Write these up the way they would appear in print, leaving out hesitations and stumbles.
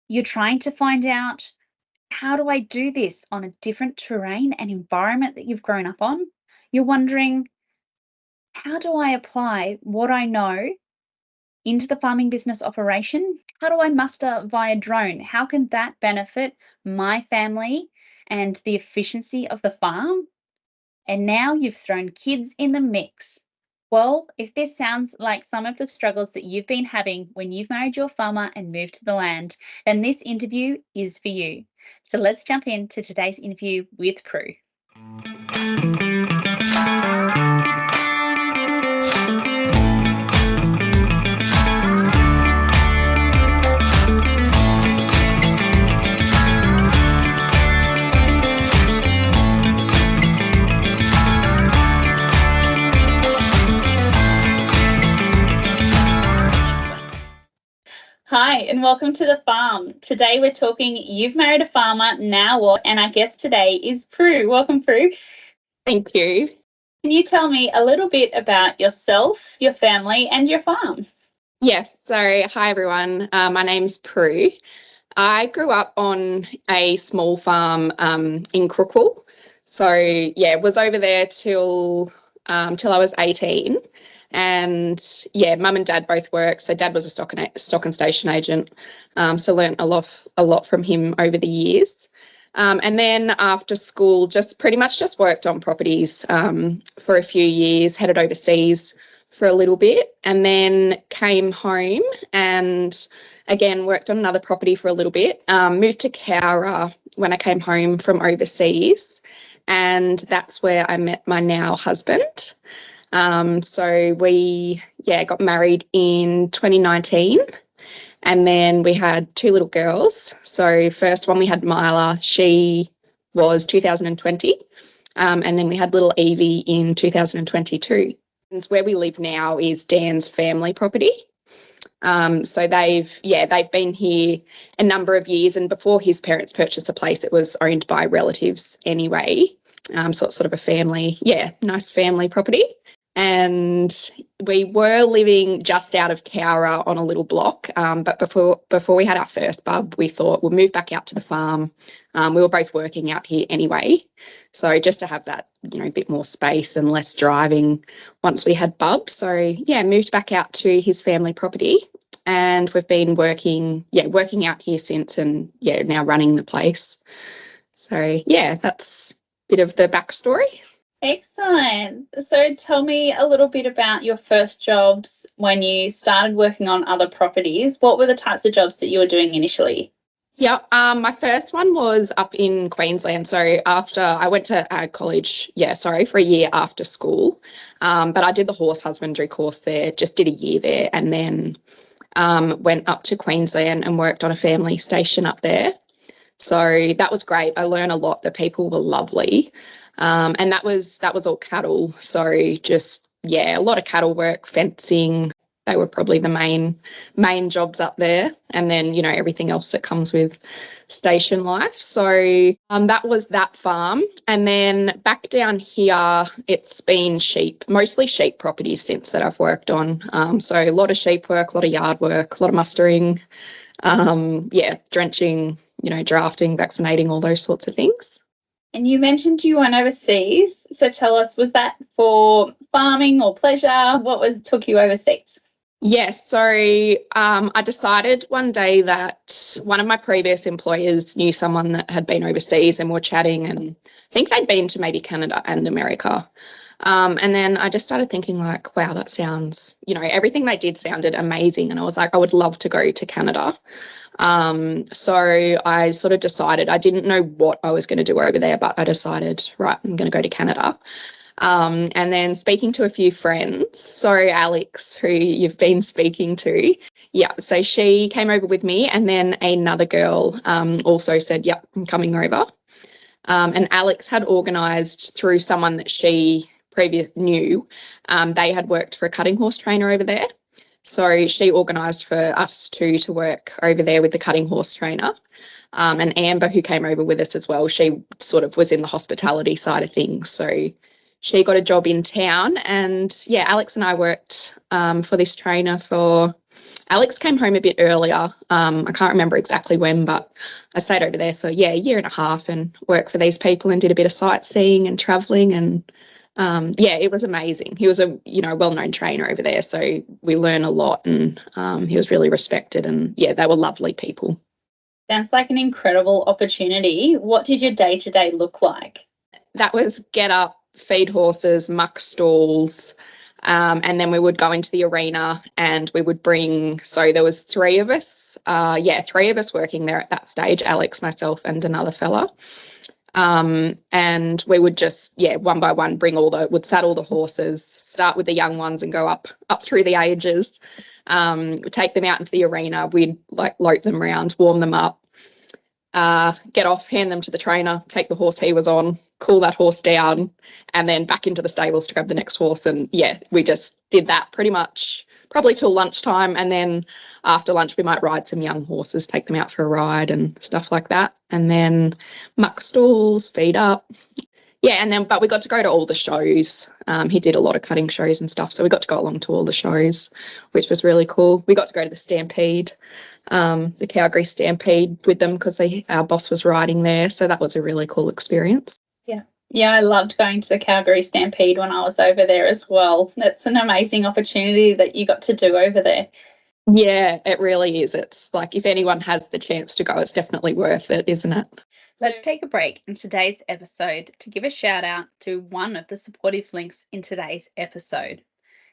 You're trying to find out, how do I do this on a different terrain and environment that you've grown up on? You're wondering, how do I apply what I know into the farming business operation? How do I muster via drone? How can that benefit my family and the efficiency of the farm? And now you've thrown kids in the mix. Well, if this sounds like some of the struggles that you've been having when you've married your farmer and moved to the land, then this interview is for you. So let's jump into today's interview with Prue. Hi, and welcome to the farm. Today we're talking You've Married a Farmer, Now What? And our guest today is Prue. Welcome, Prue. Thank you. Can you tell me a little bit about yourself, your family, and your farm? Yes, so hi everyone. My name's Prue. I grew up on a small farm in Crookwell. So was over there till I was 18. And mum and dad both worked. So dad was a stock and station agent. So learnt a lot from him over the years. And then after school, just worked on properties for a few years, headed overseas for a little bit, and then came home and again worked on another property for a little bit. Moved to Cowra when I came home from overseas, and that's where I met my now husband. So we got married in 2019, and then we had two little girls. So first one we had Mila, she was 2020, and then we had little Evie in 2022. And where we live now is Dan's family property. So they've been here a number of years, and before his parents purchased a place, it was owned by relatives anyway. So it's sort of a family, nice family property. And we were living just out of Cowra on a little block. But before we had our first bub, we thought we'll move back out to the farm. We were both working out here anyway. So just to have that, a bit more space and less driving once we had bub. So moved back out to his family property. And we've been working out here since, and now running the place. So that's a bit of the backstory. Excellent. So tell me a little bit about your first jobs when you started working on other properties. What were the types of jobs that you were doing initially? Yeah, my first one was up in Queensland. So after I went to ag college, for a year after school, but I did the horse husbandry course there, just did a year there, and then went up to Queensland and worked on a family station up there. So that was great. I learned a lot. The people were lovely. And that was all cattle. So just, a lot of cattle work, fencing. They were probably the main jobs up there. And then, everything else that comes with station life. So that was that farm. And then back down here, it's been mostly sheep properties since that I've worked on. So a lot of sheep work, a lot of yard work, a lot of mustering, drenching, drafting, vaccinating, all those sorts of things. And you mentioned you went overseas. So tell us, was that for farming or pleasure? What took you overseas? Yes. So I decided one day that one of my previous employers knew someone that had been overseas, and were chatting, and I think they'd been to maybe Canada and America. And then I just started thinking like, wow, that sounds, everything they did sounded amazing. And I was like, I would love to go to Canada. So I sort of decided, I didn't know what I was going to do over there, but I decided, right, I'm going to go to Canada. And then speaking to a few friends, so Alex, who you've been speaking to, so she came over with me, and then another girl also said, yep, I'm coming over. And Alex had organised through someone that she previously knew, they had worked for a cutting horse trainer over there. So she organised for us two to work over there with the cutting horse trainer. And Amber, who came over with us as well, she sort of was in the hospitality side of things. So she got a job in town, and Alex and I worked for this trainer for Alex came home a bit earlier. I can't remember exactly when, but I stayed over there for, a year and a half and worked for these people and did a bit of sightseeing and travelling. And it was amazing. He was a, well-known trainer over there. So we learned a lot, and he was really respected, and they were lovely people. Sounds like an incredible opportunity. What did your day-to-day look like? That was get up, feed horses, muck stalls, and then we would go into the arena and we would bring, so there was three of us working there at that stage, Alex, myself and another fella. And we would just, one by one would saddle the horses, start with the young ones and go up through the ages, take them out into the arena. We'd lope them around, warm them up, get off, hand them to the trainer, take the horse he was on, cool that horse down, and then back into the stables to grab the next horse. And we just did that pretty much probably till lunchtime. And then after lunch, we might ride some young horses, take them out for a ride and stuff like that. And then muck stalls, feed up. But we got to go to all the shows. He did a lot of cutting shows and stuff. So we got to go along to all the shows, which was really cool. We got to go to the Stampede, the Calgary Stampede with them because our boss was riding there. So that was a really cool experience. Yeah, I loved going to the Calgary Stampede when I was over there as well. That's an amazing opportunity that you got to do over there. Yeah, it really is. It's like if anyone has the chance to go, it's definitely worth it, isn't it? Let's take a break in today's episode to give a shout out to one of the supportive links in today's episode,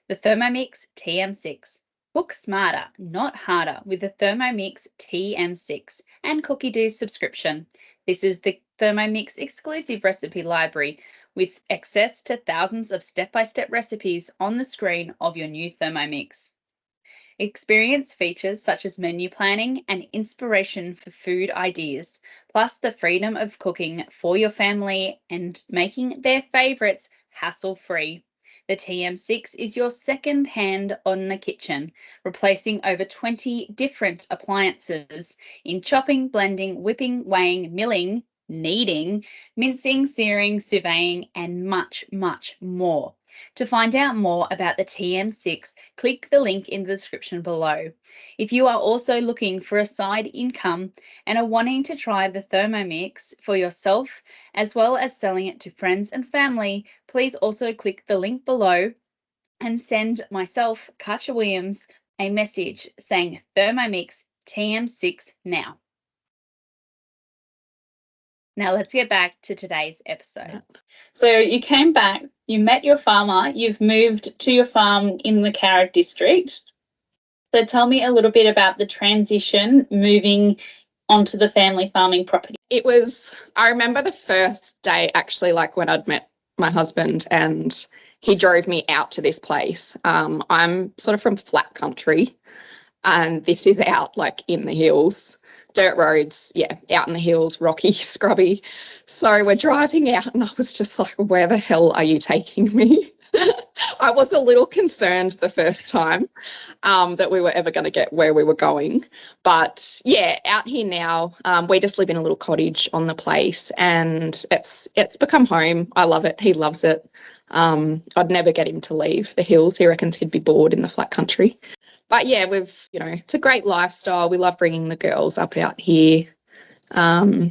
the Thermomix TM6. Cook smarter, not harder with the Thermomix TM6 and Cookie Do subscription. This is the Thermomix exclusive recipe library with access to thousands of step-by-step recipes on the screen of your new Thermomix. Experience features such as menu planning and inspiration for food ideas, plus the freedom of cooking for your family and making their favourites hassle-free. The TM6 is your second hand on the kitchen, replacing over 20 different appliances in chopping, blending, whipping, weighing, milling, kneading, mincing, searing, surveying, and much, much more. To find out more about the TM6, click the link in the description below. If you are also looking for a side income and are wanting to try the Thermomix for yourself, as well as selling it to friends and family, please also click the link below and send myself, Katja Williams, a message saying Thermomix TM6 now. Now let's get back to today's episode. So you came back, you met your farmer, you've moved to your farm in the Carrick district. So tell me a little bit about the transition moving onto the family farming property. I remember the first day actually, like when I'd met my husband and he drove me out to this place. I'm sort of from flat country and this is out like in the hills. Dirt roads, out in the hills, rocky, scrubby. So we're driving out and I was just like, where the hell are you taking me? I was a little concerned the first time that we were ever going to get where we were going. But out here now, we just live in a little cottage on the place and it's become home. I love it. He loves it. I'd never get him to leave the hills. He reckons he'd be bored in the flat country. But it's a great lifestyle. We love bringing the girls up out here. I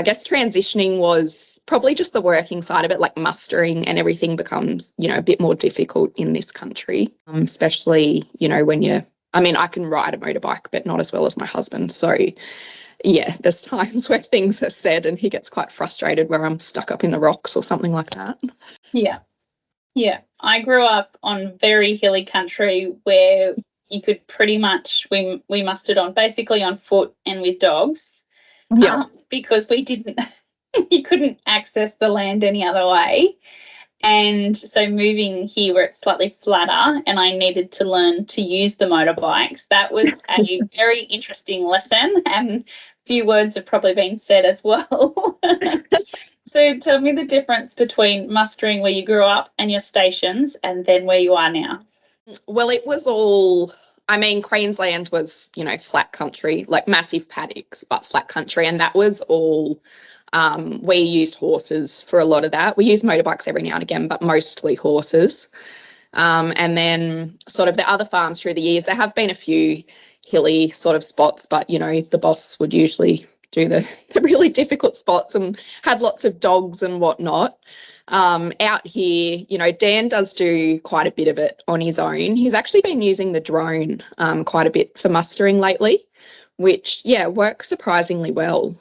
guess transitioning was probably just the working side of it, like mustering and everything becomes, a bit more difficult in this country, especially, when I can ride a motorbike, but not as well as my husband. So, there's times where things are said and he gets quite frustrated where I'm stuck up in the rocks or something like that. Yeah. I grew up on very hilly country where you could pretty much, we mustered on basically on foot and with dogs. Because you couldn't access the land any other way. And so moving here where it's slightly flatter and I needed to learn to use the motorbikes, that was a very interesting lesson and a few words have probably been said as well. So tell me the difference between mustering where you grew up and your stations and then where you are now. Well, it was all, Queensland was, flat country, like massive paddocks, but flat country. And that was all, we used horses for a lot of that. We used motorbikes every now and again, but mostly horses. And then sort of the other farms through the years, there have been a few hilly sort of spots, but, you know, the boss would usually do the really difficult spots and had lots of dogs and whatnot. Out here, you know, Dan does do quite a bit of it on his own. He's actually been using the drone quite a bit for mustering lately, which, yeah, works surprisingly well.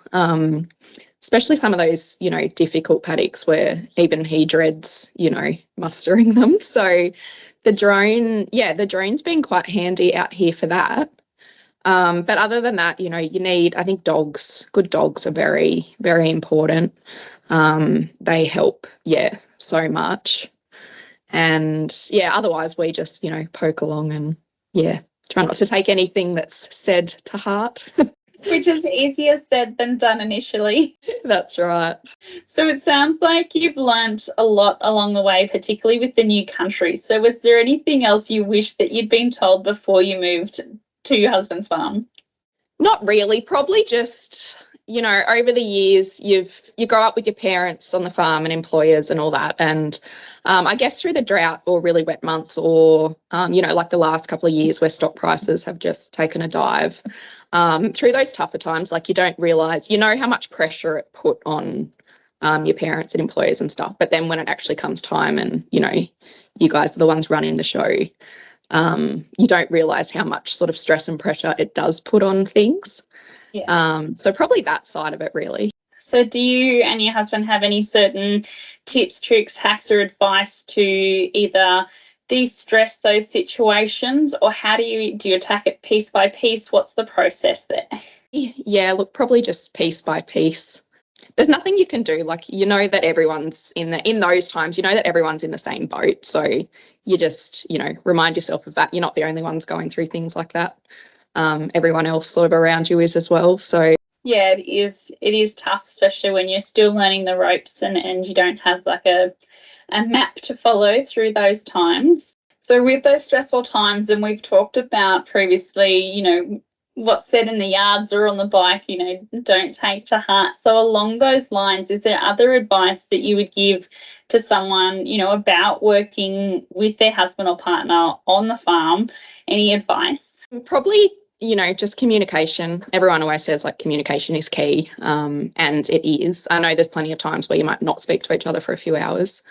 Especially some of those, you know, difficult paddocks where even he dreads, you know, mustering them. So the drone's been quite handy out here for that. But other than that, you know, you need, I think good dogs are very, very important. They help, yeah, so much. And yeah, otherwise we just, you know, poke along and yeah, try not to take anything that's said to heart. Which is easier said than done initially. That's right. So it sounds like you've learnt a lot along the way, particularly with the new country. So was there anything else you wish that you'd been told before you moved to your husband's farm? Not really, probably just, you know, over the years you grow up with your parents on the farm and employers and all that. And I guess through the drought or really wet months or, you know, like the last couple of years where stock prices have just taken a dive, through those tougher times, like you don't realise, you know, how much pressure it put on your parents and employers and stuff. But then when it actually comes time and, you know, you guys are the ones running the show, you don't realise how much sort of stress and pressure it does put on things. Yeah. So probably that side of it, really. So do you and your husband have any certain tips, tricks, hacks or advice to either de-stress those situations, or how do you attack it piece by piece? What's the process there? Yeah, look, probably just piece by piece. There's nothing you can do. Like, you know that everyone's in those times, you know that everyone's in the same boat. So you just, you know, remind yourself of that. You're not the only ones going through things like that. Everyone else sort of around you is as well. So yeah, it is tough, especially when you're still learning the ropes and you don't have like a map to follow through those times. So with those stressful times, and we've talked about previously, you know, what's said in the yards or on the bike, you know, don't take to heart. So along those lines, is there other advice that you would give to someone, you know, about working with their husband or partner on the farm? Any advice? probably, you know, just communication. Everyone always says like communication is key, and it is. I know there's plenty of times where you might not speak to each other for a few hours,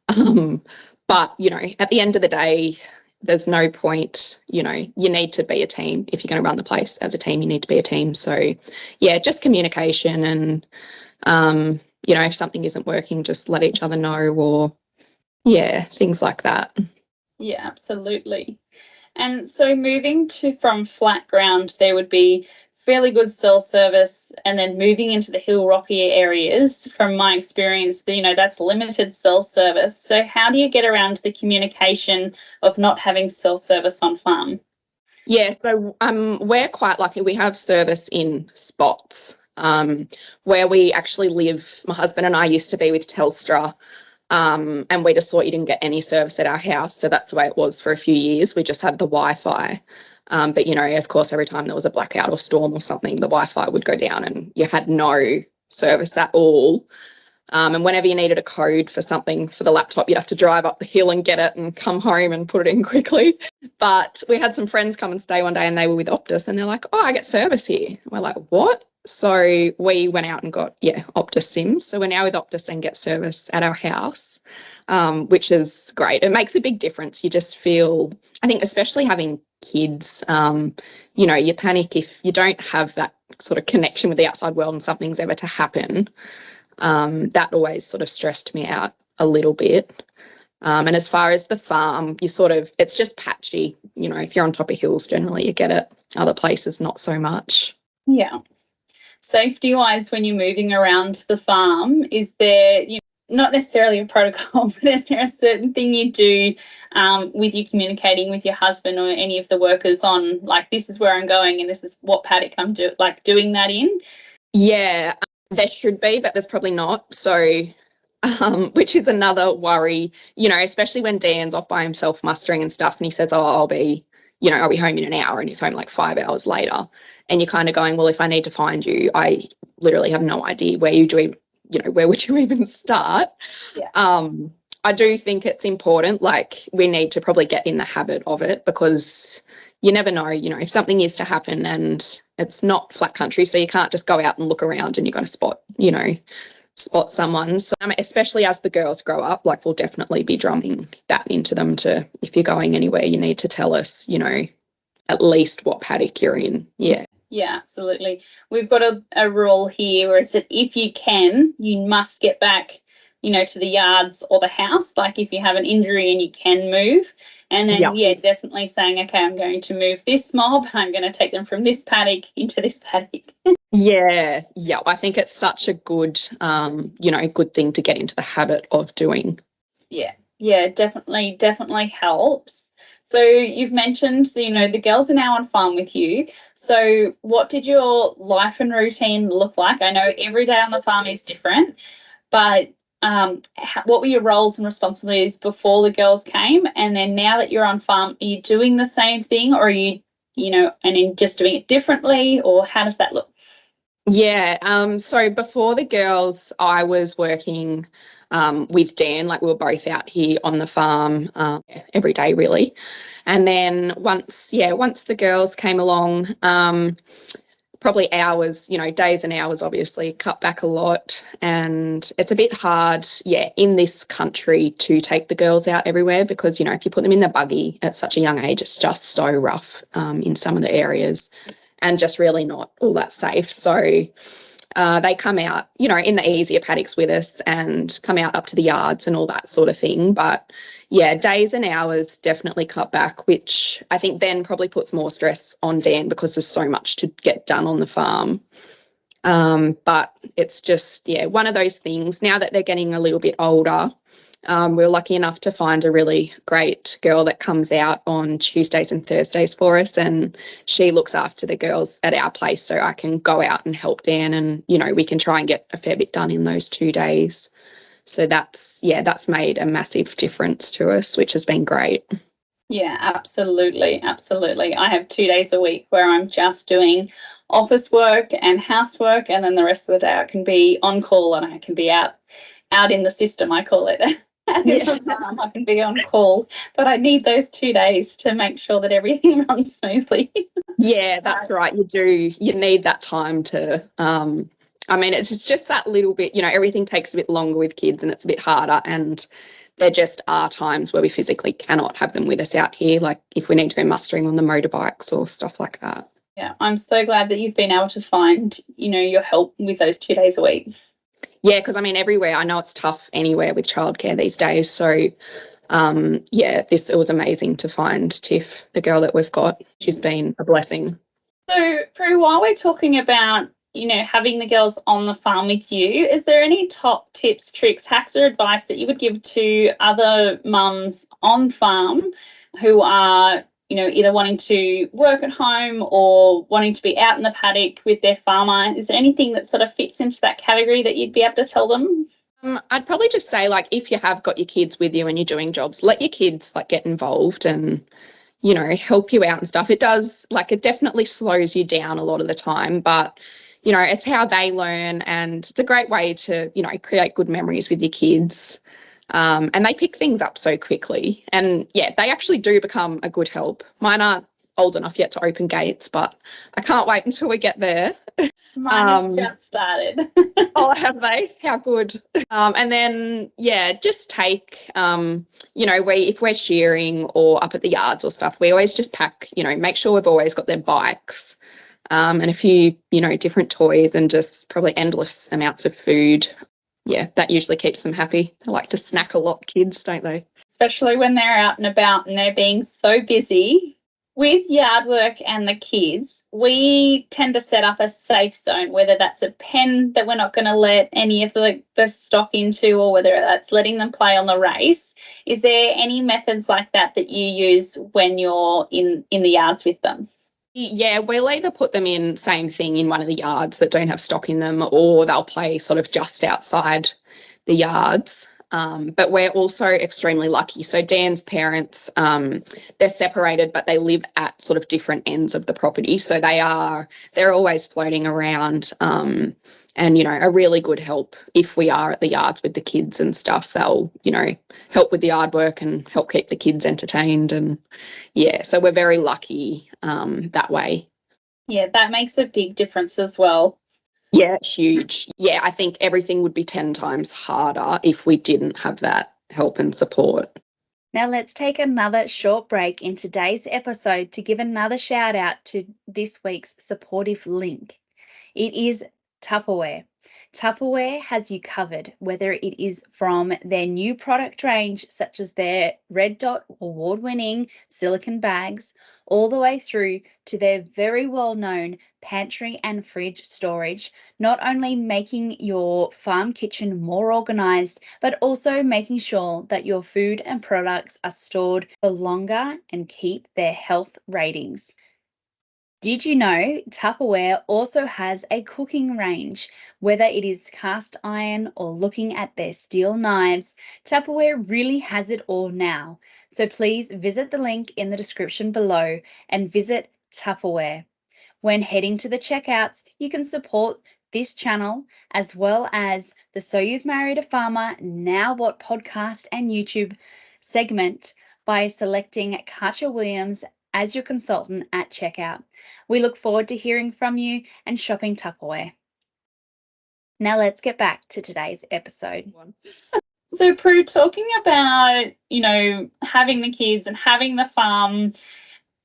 but, you know, at the end of the day, there's no point, you know, you need to be a team. If you're going to run the place as a team, you need to be a team. So yeah, just communication and, you know, if something isn't working, just let each other know, or yeah, things like that. Yeah, absolutely. And so moving from flat ground, there would be fairly good cell service, and then moving into the hill rocky areas, from my experience, you know, that's limited cell service. So how do you get around the communication of not having cell service on farm? Yeah, so we're quite lucky. We have service in spots. Where we actually live, my husband and I used to be with Telstra, and we just thought you didn't get any service at our house. So that's the way it was for a few years. We just had the Wi-Fi. But, you know, of course, every time there was a blackout or storm or something, the Wi-Fi would go down and you had no service at all. And whenever you needed a code for something for the laptop, you'd have to drive up the hill and get it and come home and put it in quickly. But we had some friends come and stay one day and they were with Optus and they're like, oh, I get service here. And we're like, what? So we went out and got, Optus SIMs. So we're now with Optus and get service at our house, which is great. It makes a big difference. You just feel, I think, especially having kids, you know, you panic if you don't have that sort of connection with the outside world and something's ever to happen. That always sort of stressed me out a little bit. And as far as the farm, it's just patchy. You know, if you're on top of hills, generally you get it. Other places, not so much. Yeah. Safety wise, when you're moving around the farm, is there, you know, not necessarily a protocol, but is there a certain thing you do with you communicating with your husband or any of the workers on, like, this is where I'm going and this is what paddock I'm doing that in? Yeah, there should be, but there's probably not. So, which is another worry, you know, especially when Dan's off by himself mustering and stuff and he says, oh, I'll be home in an hour, and he's home like 5 hours later. And you're kind of going, well, if I need to find you, I literally have no idea where would you even start? Yeah. I do think it's important. Like, we need to probably get in the habit of it, because you never know, if something is to happen, and it's not flat country, so you can't just go out and look around and you've got to spot someone. So especially as the girls grow up, like, we'll definitely be drumming that into them to, if you're going anywhere, you need to tell us, at least what paddock you're in. Yeah. Yeah, absolutely. We've got a rule here where it's that if you can, you must get back, to the yards or the house. Like, if you have an injury and you can move. And then, definitely saying, okay, I'm going to move this mob. I'm going to take them from this paddock into this paddock. Yeah. I think it's such a good, good thing to get into the habit of doing. Yeah, definitely helps. So you've mentioned, the girls are now on farm with you. So what did your life and routine look like? I know every day on the farm is different, but what were your roles and responsibilities before the girls came? And then now that you're on farm, are you doing the same thing, or are you, just doing it differently, or how does that look? Yeah, so before the girls, I was working with Dan. Like, we were both out here on the farm every day, really. And then once the girls came along, probably hours, days and hours, obviously cut back a lot. And it's a bit hard, in this country to take the girls out everywhere, because, if you put them in the buggy at such a young age, it's just so rough in some of the areas, and just really not all that safe. So they come out, in the easier paddocks with us, and come out up to the yards and all that sort of thing. But yeah, days and hours definitely cut back, which I think then probably puts more stress on Dan, because there's so much to get done on the farm. But it's just, one of those things. Now that they're getting a little bit older, we're lucky enough to find a really great girl that comes out on Tuesdays and Thursdays for us, and she looks after the girls at our place, so I can go out and help Dan, and, we can try and get a fair bit done in those 2 days. So that's made a massive difference to us, which has been great. Yeah, absolutely. I have 2 days a week where I'm just doing office work and housework, and then the rest of the day I can be on call, and I can be out in the system, I call it. I can be on call, but I need those 2 days to make sure that everything runs smoothly. Yeah, that's right. You do. You need that time to, it's just that little bit, everything takes a bit longer with kids, and it's a bit harder. And there just are times where we physically cannot have them with us out here, like if we need to go mustering on the motorbikes or stuff like that. Yeah, I'm so glad that you've been able to find, your help with those 2 days a week. Yeah, because everywhere, I know it's tough anywhere with childcare these days. So, it was amazing to find Tiff, the girl that we've got. She's been a blessing. So, Prue, while we're talking about, having the girls on the farm with you, is there any top tips, tricks, hacks, or advice that you would give to other mums on farm who are, either wanting to work at home or wanting to be out in the paddock with their farmer? Is there anything that sort of fits into that category that you'd be able to tell them? I'd probably just say, like, if you have got your kids with you and you're doing jobs, let your kids get involved and, help you out and stuff. It does, it definitely slows you down a lot of the time, but, it's how they learn, and it's a great way to, create good memories with your kids. And they pick things up so quickly, and they actually do become a good help. Mine aren't old enough yet to open gates, but I can't wait until we get there. Mine has just started. Oh, have they? How good. And then, just take, if we're shearing or up at the yards or stuff, we always just pack, make sure we've always got their bikes, and a few, different toys, and just probably endless amounts of food. Yeah, that usually keeps them happy. They like to snack a lot, kids, don't they? Especially when they're out and about and they're being so busy. With yard work and the kids, we tend to set up a safe zone, whether that's a pen that we're not going to let any of the stock into, or whether that's letting them play on the race. Is there any methods like that that you use when you're in the yards with them? Yeah, we'll either put them in, same thing, in one of the yards that don't have stock in them, or they'll play sort of just outside the yards. But we're also extremely lucky. So Dan's parents, they're separated, but they live at sort of different ends of the property. So they're always floating around, and, you know, a really good help if we are at the yards with the kids and stuff. They'll, you know, help with the yard work and help keep the kids entertained. And yeah, so we're very lucky that way. Yeah, that makes a big difference as well. Yeah, huge. Yeah, I think everything would be 10 times harder if we didn't have that help and support. Now let's take another short break in today's episode to give another shout out to this week's supportive link. It is Tupperware. Tupperware has you covered, whether it is from their new product range, such as their Red Dot award-winning silicone bags, all the way through to their very well-known pantry and fridge storage, not only making your farm kitchen more organized, but also making sure that your food and products are stored for longer and keep their health ratings. Did you know Tupperware also has a cooking range? Whether it is cast iron or looking at their steel knives, Tupperware really has it all now. So please visit the link in the description below and visit Tupperware. When heading to the checkouts, you can support this channel as well as the So You've Married a Farmer Now What podcast and YouTube segment by selecting Katja Williams as your consultant at checkout. We look forward to hearing from you and shopping Tupperware. Now let's get back to today's episode. So, Prue, talking about, you know, having the kids and having the farm,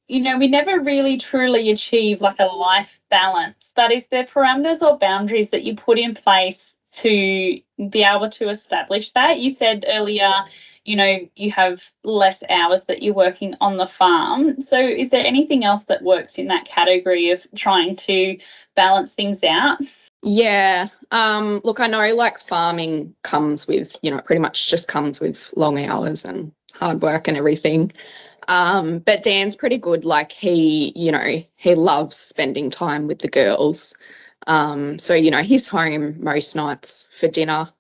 you know, we never really truly achieve like a life balance, but is there parameters or boundaries that you put in place to be able to establish that? You said earlier, you know, you have less hours that you're working on the farm. So is there anything else that works in that category of trying to balance things out? Yeah. Look, I know like farming comes with, you know, pretty much just comes with long hours and hard work and everything. But Dan's pretty good. Like you know, he loves spending time with the girls. So, you know, he's home most nights for dinner,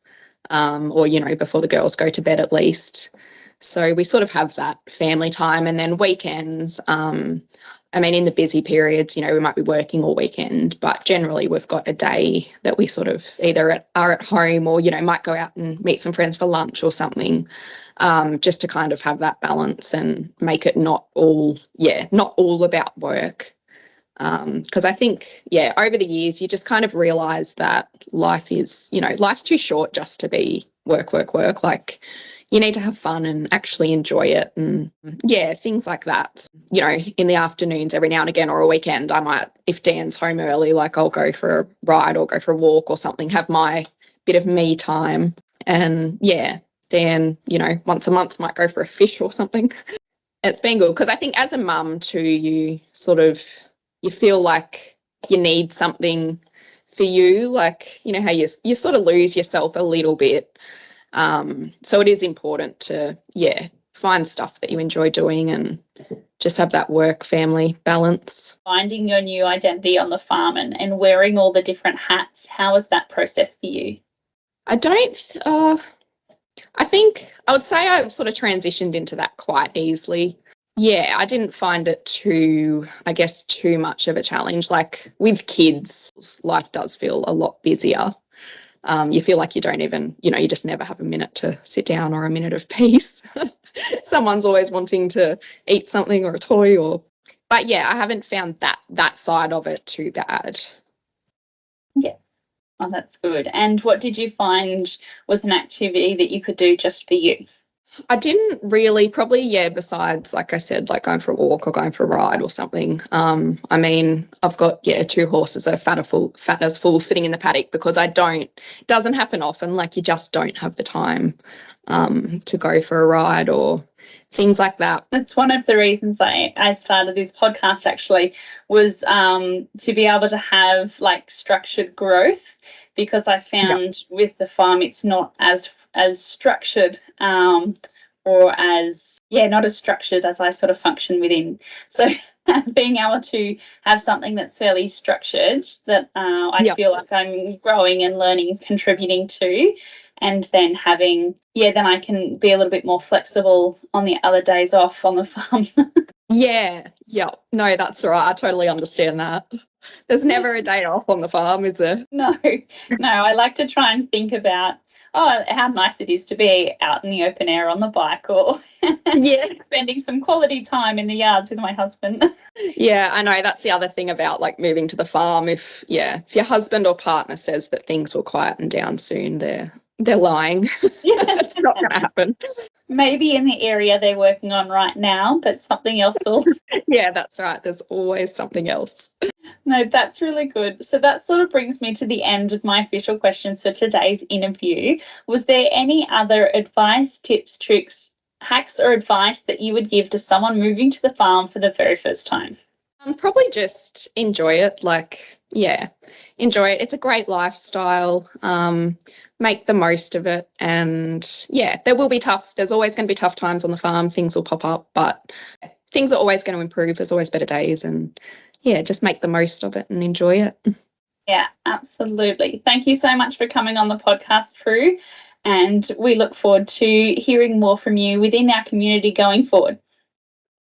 or, you know, before the girls go to bed at least. So we sort of have that family time. And then weekends, I mean, in the busy periods, you know, we might be working all weekend, but generally we've got a day that we sort of either are at home or, you know, might go out and meet some friends for lunch or something, just to kind of have that balance and make it not all about work. Because I think, yeah, over the years, you just kind of realise that life is, you know, life's too short just to be work. Like, you need to have fun and actually enjoy it. And yeah, things like that. You know, in the afternoons, every now and again, or a weekend, I might, if Dan's home early, like I'll go for a ride or go for a walk or something, have my bit of me time. And yeah, Dan, you know, once a month might go for a fish or something. It's been good because I think as a mum too, you feel like you need something for you, like, you know, how you sort of lose yourself a little bit. So it is important to, yeah, find stuff that you enjoy doing and just have that work-family balance. Finding your new identity on the farm and wearing all the different hats, how was that process for you? I think I would say I've sort of transitioned into that quite easily. Yeah, I didn't find it too much of a challenge. Like with kids, life does feel a lot busier. You feel like you don't even, you know, you just never have a minute to sit down or a minute of peace. Someone's always wanting to eat something or a toy but yeah, I haven't found that side of it too bad. Yeah. Oh, that's good. And what did you find was an activity that you could do just for you? I didn't really, probably, yeah, besides, like I said, like going for a walk or going for a ride or something. I mean, I've got, 2 horses that are fat as full sitting in the paddock because it doesn't happen often, like you just don't have the time to go for a ride or things like that. That's one of the reasons I started this podcast actually, was to be able to have like structured growth, because I found with the farm it's not as structured or as not as structured as I sort of function within. So being able to have something that's fairly structured that I feel like I'm growing and learning and contributing to, and then then I can be a little bit more flexible on the other days off on the farm. Yeah. No, that's right. I totally understand that. There's never a day off on the farm, is there? No, I like to try and think about, how nice it is to be out in the open air on the bike, or Yeah. spending some quality time in the yards with my husband. Yeah, I know. That's the other thing about like moving to the farm. If your husband or partner says that things will quieten down soon, they're lying. Yeah. It's not going to happen. Maybe in the area they're working on right now, but something else will. Yeah, that's right. There's always something else. No, that's really good. So that sort of brings me to the end of my official questions for today's interview. Was there any other advice, tips, tricks, hacks, or advice that you would give to someone moving to the farm for the very first time? Probably just enjoy it. Enjoy it. It's a great lifestyle. Make the most of it. And there will be there's always going to be tough times on the farm. Things will pop up, but things are always going to improve. There's always better days, and just make the most of it and enjoy it. Yeah, absolutely. Thank you so much for coming on the podcast, Prue. And we look forward to hearing more from you within our community going forward.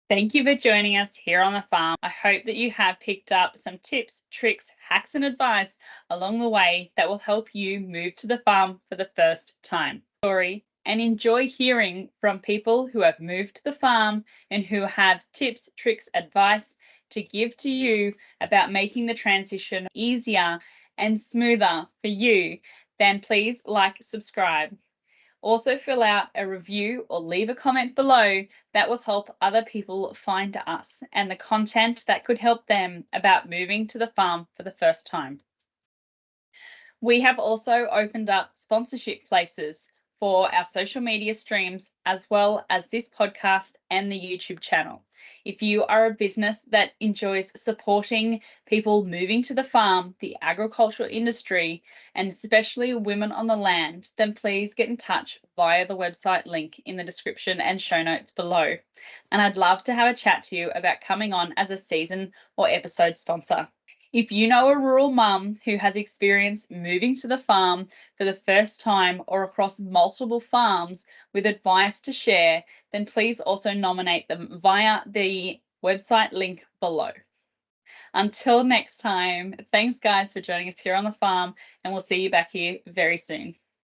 Thank you for joining us here on the farm. I hope that you have picked up some tips, tricks, hacks, and advice along the way that will help you move to the farm for the first time. And enjoy hearing from people who have moved to the farm and who have tips, tricks, advice to give to you about making the transition easier and smoother for you. Then please subscribe. Also fill out a review or leave a comment below. That will help other people find us and the content that could help them about moving to the farm for the first time. We have also opened up sponsorship places for our social media streams, as well as this podcast and the YouTube channel. If you are a business that enjoys supporting people moving to the farm, the agricultural industry, and especially women on the land, then please get in touch via the website link in the description and show notes below. And I'd love to have a chat to you about coming on as a season or episode sponsor. If you know a rural mum who has experienced moving to the farm for the first time or across multiple farms with advice to share, then please also nominate them via the website link below. Until next time, thanks guys for joining us here on the farm, and we'll see you back here very soon.